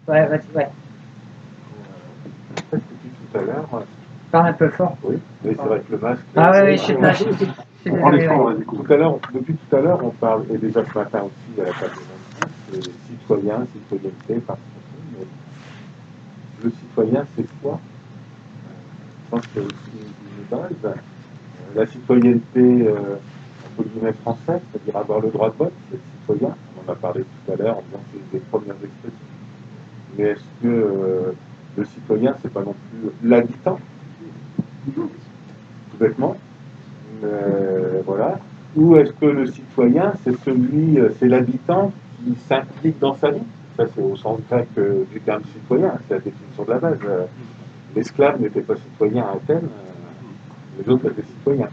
Ouais, vas-y, ouais. En fait, tout à l'heure, Parle un peu fort. oui, mais c'est vrai que le masque. Ah oui, je sais pas, je suis On désolé. prend, du coup, tout à l'heure, depuis tout à l'heure, on parle, et déjà ce matin aussi à la table de l'Alliance, citoyen, citoyenneté, participation. Mais le citoyen, c'est quoi? Je pense que c'est aussi une base. La citoyenneté, entre guillemets, française, c'est-à-dire avoir le droit de vote, c'est citoyen. On en a parlé tout à l'heure en disant que c'est une des premières expressions. Mais est-ce que le citoyen, c'est pas non plus l'habitant, tout bêtement, voilà. Ou est-ce que le citoyen, c'est l'habitant qui s'implique dans sa vie? Ça, c'est au sens grec du terme citoyen, c'est la définition de la base. L'esclave n'était pas citoyen à Athènes, les autres étaient citoyens.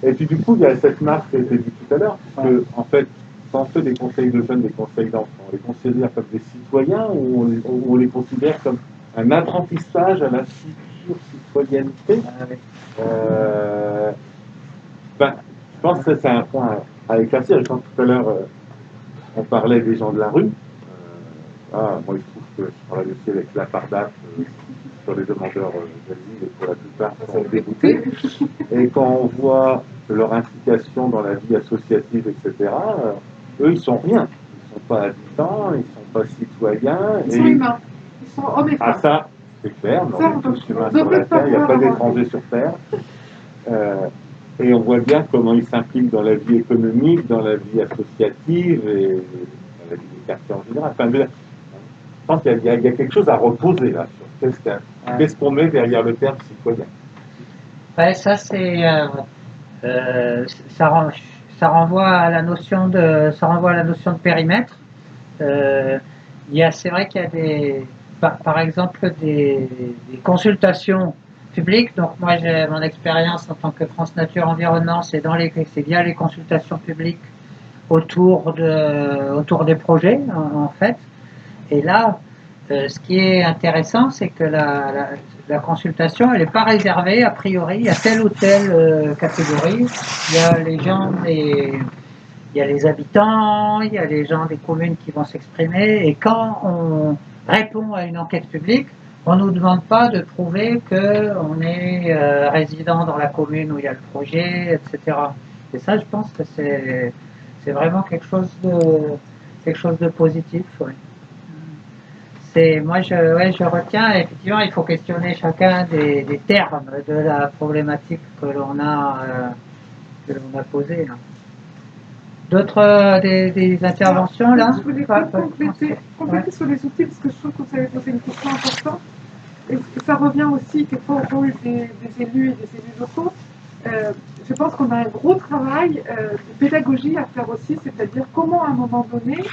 Et puis du coup, il y a cette marque qui a été dit tout à l'heure, puisque en fait, quand on fait des conseils de jeunes, des conseils d'enfants, on les considère comme des citoyens ou on les considère comme un apprentissage à la future citoyenneté. Euh, ben, je pense que c'est un point à éclaircir. Et quand tout à l'heure, on parlait des gens de la rue, moi, il se trouve que je travaille aussi avec la Pardap sur les demandeurs d'asile, et pour la plupart sont dégoûtés. Et quand on voit leur implication dans la vie associative, etc., eux, ils sont rien. Ils ne sont pas habitants, ils ne sont pas citoyens. Ils sont humains. Ils sont hommes et femmes. Ah, ça, c'est clair. On est tous humains sur la Terre. Il n'y a pas d'étrangers sur Terre. Et on voit bien comment ils s'impliquent dans la vie économique, dans la vie associative et dans la vie des quartiers en général. Enfin, je pense qu'il y a quelque chose à reposer là sur qu'est-ce qu'on met derrière le terme citoyen. Ouais, ça c'est ça renvoie à la notion de périmètre. C'est vrai qu'il y a par exemple des consultations publiques. Donc moi j'ai mon expérience en tant que France Nature Environnement, c'est via les consultations publiques autour des projets en fait. Et là, ce qui est intéressant, c'est que la consultation, elle n'est pas réservée a priori à telle ou telle catégorie. Il y a il y a les habitants, il y a les gens des communes qui vont s'exprimer. Et quand on répond à une enquête publique, on ne nous demande pas de prouver qu'on est résident dans la commune où il y a le projet, etc. Et ça, je pense que c'est vraiment quelque chose de positif. Ouais. Moi, je retiens, effectivement, il faut questionner chacun des termes de la problématique que l'on a posée. D'autres des interventions là? Je voulais compléter sur les outils parce que je trouve que vous avez posé une question importante. Et ça revient aussi quelquefois au rôle des élus et des élus locaux. Je pense qu'on a un gros travail de pédagogie à faire aussi, c'est-à-dire comment à un moment donné,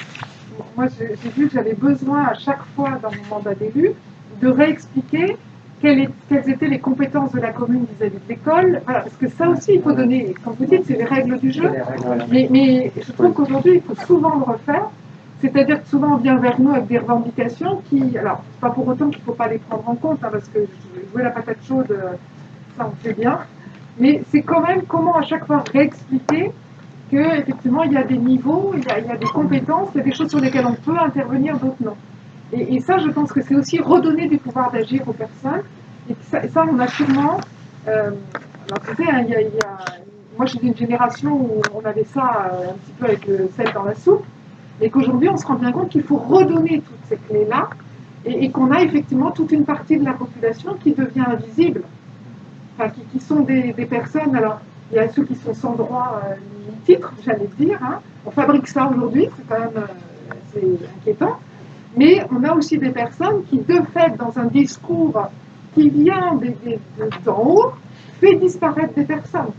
moi j'ai vu que j'avais besoin à chaque fois dans mon mandat d'élu de réexpliquer quelles étaient les compétences de la commune vis-à-vis de l'école. Voilà, parce que ça aussi il faut donner, comme vous dites, c'est les règles du jeu. Mais je trouve qu'aujourd'hui il faut souvent le refaire. C'est-à-dire que souvent on vient vers nous avec des revendications qui, alors c'est pas pour autant qu'il ne faut pas les prendre en compte, hein, parce que jouer la patate chaude, ça on fait bien, mais c'est quand même comment à chaque fois réexpliquer qu'effectivement il y a des niveaux, il y a des compétences, il y a des choses sur lesquelles on peut intervenir, d'autres non. Et ça je pense que c'est aussi redonner du pouvoir d'agir aux personnes, et ça on a sûrement, alors tu sais, hein, moi je suis d'une génération où on avait ça un petit peu avec le sel dans la soupe, et qu'aujourd'hui on se rend bien compte qu'il faut redonner toutes ces clés-là et qu'on a effectivement toute une partie de la population qui devient invisible, enfin qui sont des personnes, alors il y a ceux qui sont sans droit ni titre, j'allais dire, hein. On fabrique ça aujourd'hui, c'est quand même c'est inquiétant, mais on a aussi des personnes qui de fait dans un discours qui vient d'en haut fait disparaître des personnes.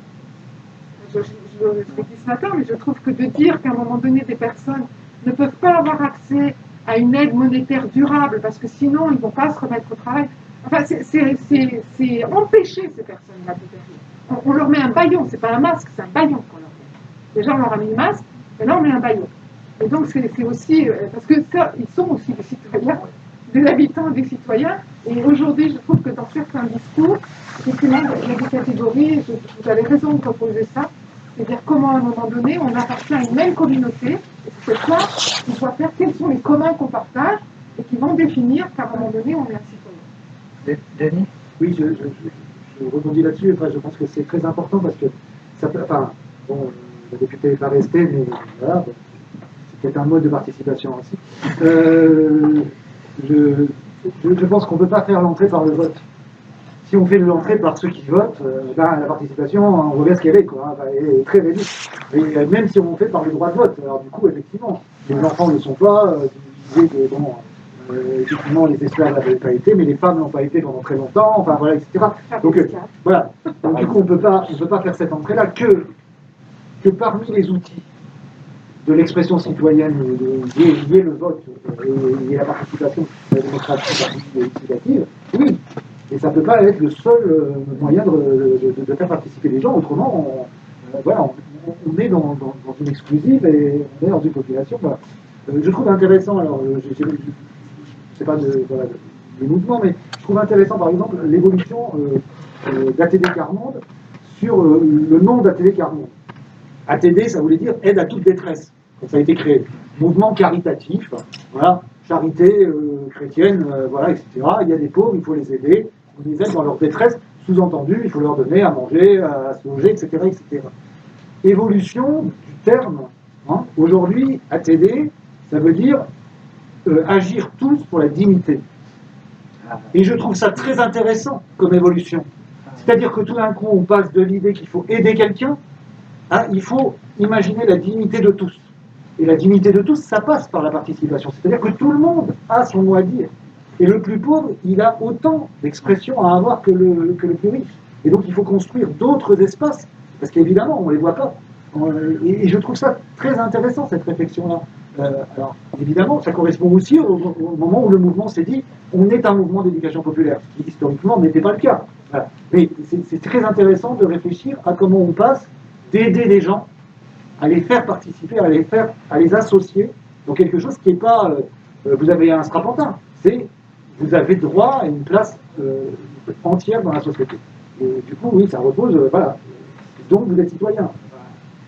Je l'ai dit ce matin, mais je trouve que de dire qu'à un moment donné, des personnes ne peuvent pas avoir accès à une aide monétaire durable, parce que sinon, ils ne vont pas se remettre au travail. Enfin, c'est empêcher ces personnes-là de faire. On leur met un bâillon, c'est pas un masque, c'est un bâillon qu'on leur met. Déjà, on leur a mis le masque, et là, on met un bâillon. Et donc, c'est aussi, parce que ça, ils sont aussi des citoyens, des habitants, des citoyens, et aujourd'hui, je trouve que dans certains discours, effectivement, il y a des catégories, vous avez raison de proposer ça, C'est-à-dire comment, à un moment donné, on appartient à une même communauté, et c'est cette fois, on doit faire quels sont les communs qu'on partage, et qui vont définir qu'à un moment donné, on est un citoyen. Denis? Oui, je rebondis là-dessus. Enfin, je pense que c'est très important parce que ça peut. Enfin, bon, la députée n'est pas restée, mais voilà, bon, c'est peut-être un mode de participation aussi. Je pense qu'on ne peut pas faire l'entrée par le vote. Si on fait l'entrée par ceux qui votent, ben, la participation, on voit bien ce qu'elle est, quoi. Hein, elle est très réduite. Et même si on fait par le droit de vote, alors du coup, effectivement, les enfants ne le sont pas. Tu disais que, bon, effectivement, les esclaves n'avaient pas été, mais les femmes n'ont pas été pendant très longtemps, enfin voilà, etc. Donc voilà. Donc, du coup, on ne peut pas faire cette entrée-là que parmi les outils de l'expression citoyenne, lié le vote et la participation à la démocratie participative, oui. Et ça ne peut pas être le seul moyen de faire participer les gens, autrement, voilà, on est dans une exclusive et on est dans une population. Voilà. Je trouve intéressant, alors, je ne sais pas les mouvements, mais je trouve intéressant, par exemple, l'évolution d'ATD Carmonde sur le nom d'ATD Carmonde. ATD, ça voulait dire aide à toute détresse. Donc, ça a été créé. Mouvement caritatif, voilà, charité chrétienne, voilà, etc. Il y a des pauvres, il faut les aider, on les aide dans leur détresse, sous-entendu, il faut leur donner à manger, à se loger, etc. etc. Évolution du terme. Hein. Aujourd'hui, ATD, ça veut dire agir tous pour la dignité. Et je trouve ça très intéressant comme évolution. C'est-à-dire que tout d'un coup, on passe de l'idée qu'il faut aider quelqu'un, à il faut imaginer la dignité de tous. Et la dignité de tous, ça passe par la participation. C'est-à-dire que tout le monde a son mot à dire. Et le plus pauvre, il a autant d'expressions à avoir que le plus riche. Et donc, il faut construire d'autres espaces, parce qu'évidemment, on ne les voit pas. Et je trouve ça très intéressant, cette réflexion-là. Alors, évidemment, ça correspond aussi au moment où le mouvement s'est dit on est un mouvement d'éducation populaire, ce qui historiquement n'était pas le cas. Voilà. Mais c'est très intéressant de réfléchir à comment on passe d'aider les gens à les faire participer, à les associer dans quelque chose qui n'est pas vous avez un strapontin, c'est vous avez droit à une place entière dans la société. Et du coup, oui, ça repose, voilà. Donc vous êtes citoyen.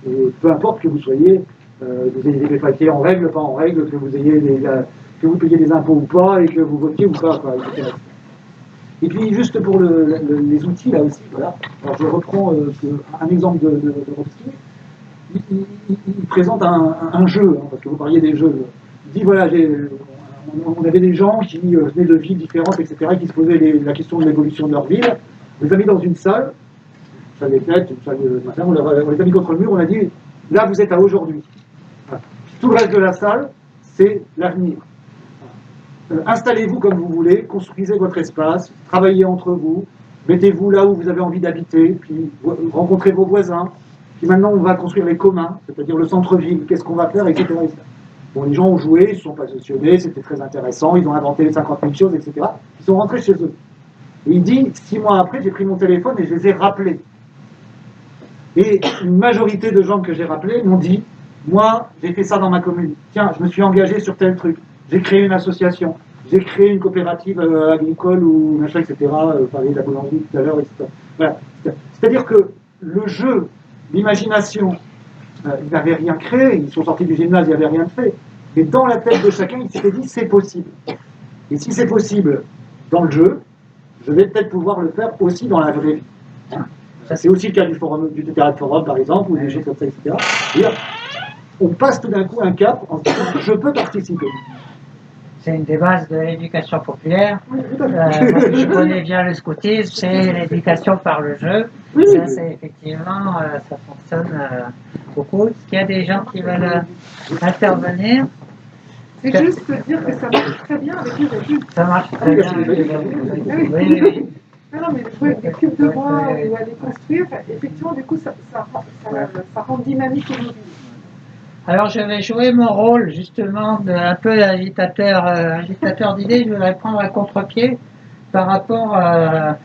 Et peu importe que vous soyez, vous ayez des papiers en règle, pas en règle, que vous ayez que vous payiez des impôts ou pas, et que vous votiez ou pas, quoi, etc. Et puis juste pour les outils là aussi, voilà. Alors je reprends un exemple de Robespierre. Il présente un jeu, hein, parce que vous parliez des jeux. Il dit voilà, on avait des gens qui venaient de villes différentes, etc., qui se posaient la question de l'évolution de leur ville. On les a mis dans une salle des fêtes, une salle de machin, on les a mis contre le mur, on a dit là vous êtes à aujourd'hui. Voilà. Tout le reste de la salle, c'est l'avenir. Installez-vous comme vous voulez, construisez votre espace, travaillez entre vous, mettez-vous là où vous avez envie d'habiter, puis rencontrez vos voisins. Puis maintenant, on va construire les communs, c'est-à-dire le centre-ville, qu'est-ce qu'on va faire, etc., etc. Bon, les gens ont joué, ils se sont positionnés, c'était très intéressant, ils ont inventé les 50 000 choses, etc. Ils sont rentrés chez eux. Et il dit, 6 mois après, j'ai pris mon téléphone et je les ai rappelés. Et une majorité de gens que j'ai rappelés m'ont dit, moi, j'ai fait ça dans ma commune. Tiens, je me suis engagé sur tel truc. J'ai créé une association. J'ai créé une coopérative agricole ou machin, etc. Parler de la boulangerie tout à l'heure, etc. Voilà. C'est-à-dire que le jeu, l'imagination, ils n'avaient rien créé, ils sont sortis du gymnase, ils n'avaient rien fait. Mais dans la tête de chacun, il s'était dit, c'est possible. Et si c'est possible dans le jeu, je vais peut-être pouvoir le faire aussi dans la vraie vie. Hein, c'est aussi le cas du théâtre forum, par exemple, ou des choses comme ça, etc. C'est-à-dire, on passe tout d'un coup un cap en se disant, je peux participer. C'est une des bases de l'éducation populaire. Je connais bien le scoutisme, c'est l'éducation par le jeu. Oui, ça, c'est effectivement, ça fonctionne beaucoup. Est-ce qu'il y a des gens qui veulent intervenir? C'est juste dire que ça marche très bien avec les adultes. Ça marche très bien avec les adultes. Oui. Non, mais jouer des cubes de bois ou aller construire, effectivement, du coup, ça rend dynamique et mobile. Alors je vais jouer mon rôle justement un peu agitateur d'idées. Je voudrais prendre un contre-pied par rapport à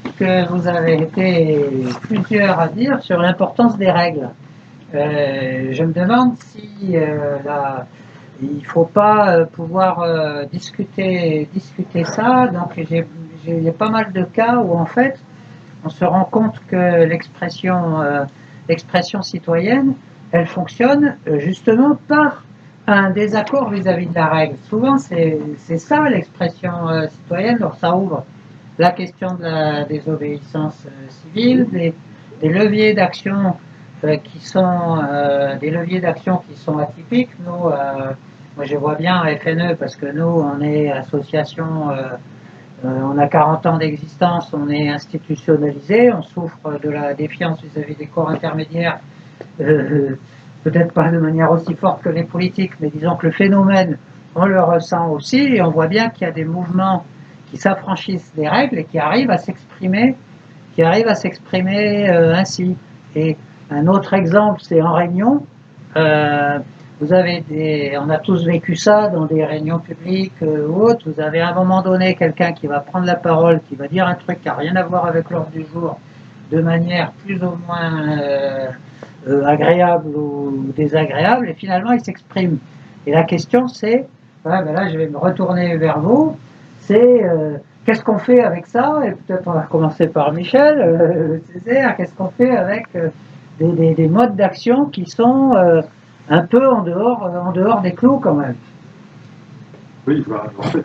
ce que vous avez été plusieurs à dire sur l'importance des règles. Je me demande si il ne faut pas pouvoir discuter ça. Donc il y a pas mal de cas où en fait on se rend compte que l'expression l'expression citoyenne, elle fonctionne justement par un désaccord vis-à-vis de la règle. Souvent, c'est ça l'expression citoyenne. Donc, ça ouvre la question de la désobéissance civile, des leviers d'action qui sont atypiques. Nous, moi, je vois bien à FNE parce que nous, on est association. On a 40 ans d'existence, on est institutionnalisé, on souffre de la défiance vis-à-vis des corps intermédiaires, peut-être pas de manière aussi forte que les politiques, mais disons que le phénomène, on le ressent aussi, et on voit bien qu'il y a des mouvements qui s'affranchissent des règles et qui arrivent à s'exprimer, ainsi. Et un autre exemple, c'est en réunion. On a tous vécu ça dans des réunions publiques ou autres. Vous avez à un moment donné quelqu'un qui va prendre la parole, qui va dire un truc qui n'a rien à voir avec l'ordre du jour, de manière plus ou moins agréable ou désagréable, et finalement il s'exprime. Et la question c'est, là je vais me retourner vers vous, c'est qu'est-ce qu'on fait avec ça? Et peut-être on va recommencer par Michel, Césaire, qu'est-ce qu'on fait avec des modes d'action qui sont un peu en dehors des clous quand même. Oui, en fait,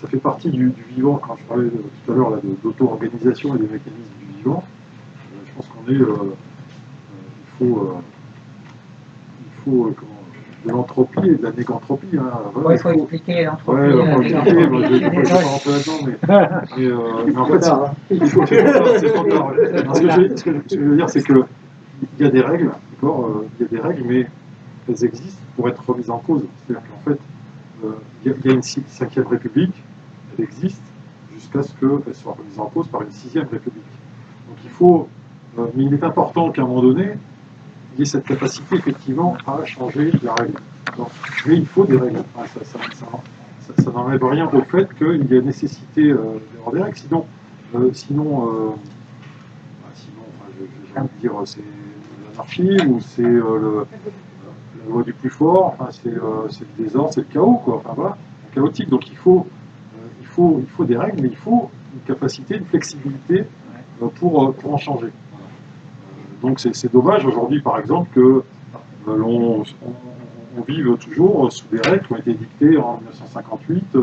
ça fait partie du vivant. Quand je parlais tout à l'heure d'auto-organisation et des mécanismes du vivant, je pense qu'on est, il faut de l'entropie et de la négantropie. Hein. Ouais, il faut expliquer l'entropie. Ouais, il faut expliquer, moi, je ne vais pas rentrer là-dedans, mais en fait, c'est trop tard. Ce que je veux dire, c'est qu'il y a des règles, d'accord, il y a des règles, mais elles existent pour être remises en cause. C'est-à-dire qu'en fait, il y a une 5e République, elle existe jusqu'à ce qu'elle soit remise en cause par une 6e République. Donc il faut, mais il est important qu'à un moment donné, il y ait cette capacité effectivement à changer la règle. Donc, mais il faut des règles. Enfin, ça n'enlève rien au fait qu'il y a nécessité d'avoir des règles. Sinon, j'ai envie de dire, c'est l'anarchie ou c'est la loi du plus fort. Enfin, c'est le désordre, c'est le chaos, quoi. Enfin voilà, chaotique. Donc il faut des règles, mais il faut une capacité, une flexibilité pour en changer. Donc c'est dommage aujourd'hui, par exemple, que on vive toujours sous des règles qui ont été dictées en 1958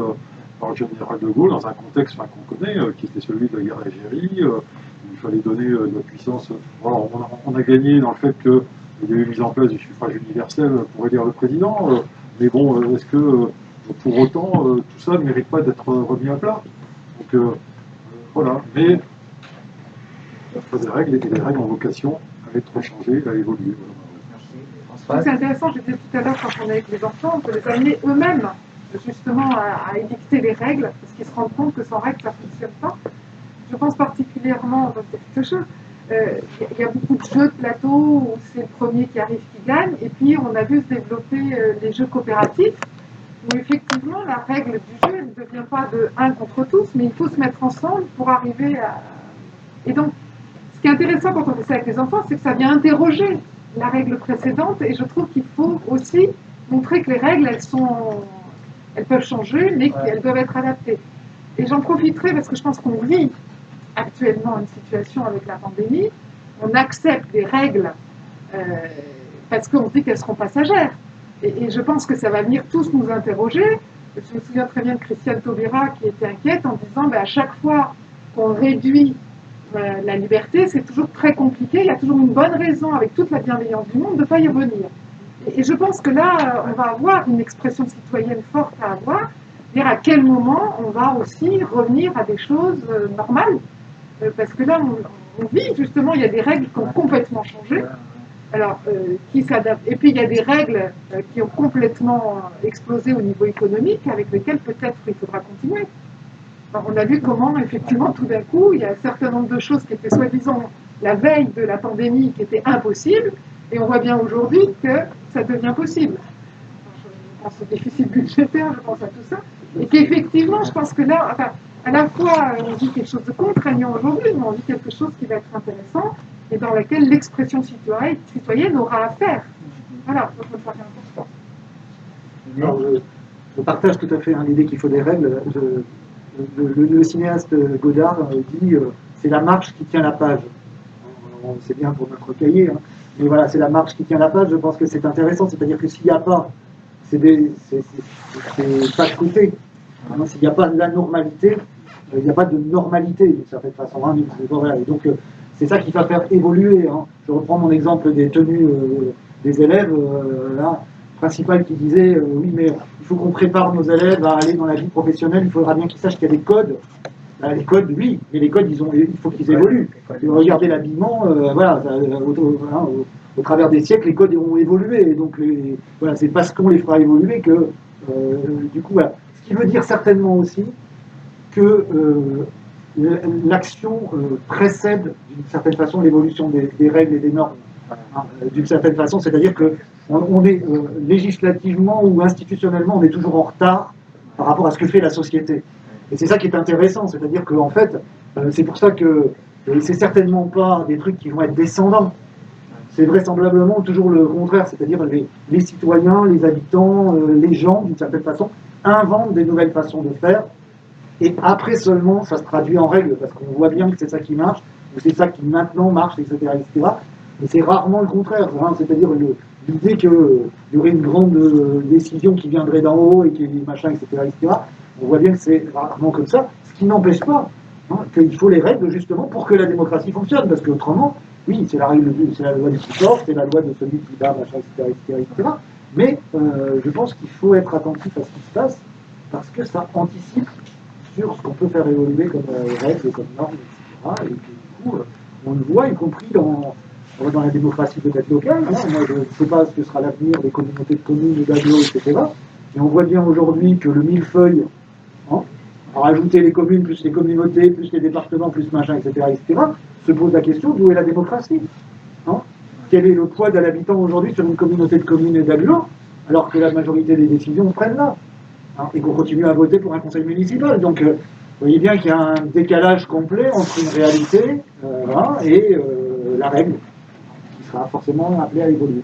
par le général de Gaulle dans un contexte qu'on connaît, qui était celui de la guerre d'Algérie, où il fallait donner de la puissance. Voilà, on a gagné dans le fait qu'il y a eu mise en place du suffrage universel pour élire le président, mais bon, est-ce que pour autant tout ça ne mérite pas d'être remis à plat? Donc voilà, mais des règles, et les règles ont vocation à être changées, à évoluer. C'est intéressant, je disais tout à l'heure, quand on est avec les enfants, on peut les amener eux-mêmes justement à édicter les règles, parce qu'ils se rendent compte que sans règles, ça ne fonctionne pas. Je pense particulièrement, il y a beaucoup de jeux de plateau où c'est le premier qui arrive qui gagne, et puis on a vu se développer les jeux coopératifs, où effectivement la règle du jeu ne devient pas de 1 contre tous, mais il faut se mettre ensemble pour arriver à... Et donc, ce qui est intéressant quand on fait ça avec les enfants, c'est que ça vient interroger la règle précédente, et je trouve qu'il faut aussi montrer que les règles, elles peuvent changer, mais qu'elles doivent être adaptées. Et j'en profiterai parce que je pense qu'on vit actuellement une situation avec la pandémie. On accepte des règles parce qu'on se dit qu'elles seront passagères. Et je pense que ça va venir tous nous interroger. Je me souviens très bien de Christiane Taubira qui était inquiète en disant à chaque fois qu'on réduit la liberté, c'est toujours très compliqué. Il y a toujours une bonne raison, avec toute la bienveillance du monde, de ne pas y revenir. Et je pense que là, on va avoir une expression citoyenne forte à avoir, dire à quel moment on va aussi revenir à des choses normales. Parce que là, on vit justement, il y a des règles qui ont complètement changé, alors qui s'adaptent. Et puis il y a des règles qui ont complètement explosé au niveau économique, avec lesquelles peut-être il faudra continuer. Alors, on a vu comment, effectivement, tout d'un coup, il y a un certain nombre de choses qui étaient soi-disant la veille de la pandémie, qui étaient impossibles, et on voit bien aujourd'hui que ça devient possible. Je pense au déficit budgétaire, je pense à tout ça, et qu'effectivement, je pense que là, enfin, à la fois, on vit quelque chose de contraignant aujourd'hui, mais on vit quelque chose qui va être intéressant, et dans laquelle l'expression citoyenne aura à faire. Voilà, donc ça paraît important. Alors, je partage tout à fait l'idée qu'il faut des règles. Le cinéaste Godard dit c'est la marche qui tient la page. c'est bien pour notre cahier, hein. Mais voilà, c'est la marche qui tient la page. Je pense que c'est intéressant, c'est-à-dire que s'il n'y a pas, c'est pas de côté. Hein, s'il n'y a pas de la normalité, il n'y a pas de normalité d'une certaine façon. Hein, voilà. Et donc, c'est ça qui va faire évoluer. Hein. Je reprends mon exemple des tenues des élèves, là, principal qui disait oui, mais il faut qu'on prépare nos élèves à aller dans la vie professionnelle, il faudra bien qu'ils sachent qu'il y a des codes. Les codes, oui, mais les codes, il faut qu'ils évoluent. Regardez l'habillement, voilà, au travers des siècles, les codes ont évolué. Et donc, voilà, c'est parce qu'on les fera évoluer que, du coup, voilà. Ce qui veut dire certainement aussi que l'action précède d'une certaine façon l'évolution des règles et des normes. Hein, d'une certaine façon, c'est-à-dire que on est législativement ou institutionnellement, on est toujours en retard par rapport à ce que fait la société. Et c'est ça qui est intéressant, c'est-à-dire qu'en fait, c'est pour ça que c'est certainement pas des trucs qui vont être descendants. C'est vraisemblablement toujours le contraire, c'est-à-dire les citoyens, les habitants, les gens, d'une certaine façon, inventent des nouvelles façons de faire. Et après seulement, ça se traduit en règle, parce qu'on voit bien que c'est ça qui marche, ou c'est ça qui maintenant marche, etc. etc. Et c'est rarement le contraire, hein, c'est-à-dire l'idée qu'il y aurait une grande décision qui viendrait d'en haut et qui machin, etc., etc. On voit bien que c'est rarement comme ça, ce qui n'empêche pas hein, qu'il faut les règles justement pour que la démocratie fonctionne, parce qu'autrement, oui, c'est la règle, c'est la loi du plus fort, c'est la loi de celui qui bat, machin, etc., etc., etc. Mais je pense qu'il faut être attentif à ce qui se passe, parce que ça anticipe sur ce qu'on peut faire évoluer comme règles, comme normes, etc. Et que, du coup, on le voit, y compris dans la démocratie peut-être locale. Hein. Moi, je ne sais pas ce que sera l'avenir des communautés de communes, d'agglomérations, etc. Mais on voit bien aujourd'hui que le millefeuille, hein, à rajouter les communes, plus les communautés, plus les départements, plus machin, etc., etc., se pose la question d'où est la démocratie. Hein. Quel est le poids d'un habitant aujourd'hui sur une communauté de communes et d'agglomérations, alors que la majorité des décisions se prennent là. Hein, et qu'on continue à voter pour un conseil municipal. Donc, vous voyez bien qu'il y a un décalage complet entre une réalité voilà, et la règle, qui sera forcément appelée à évoluer.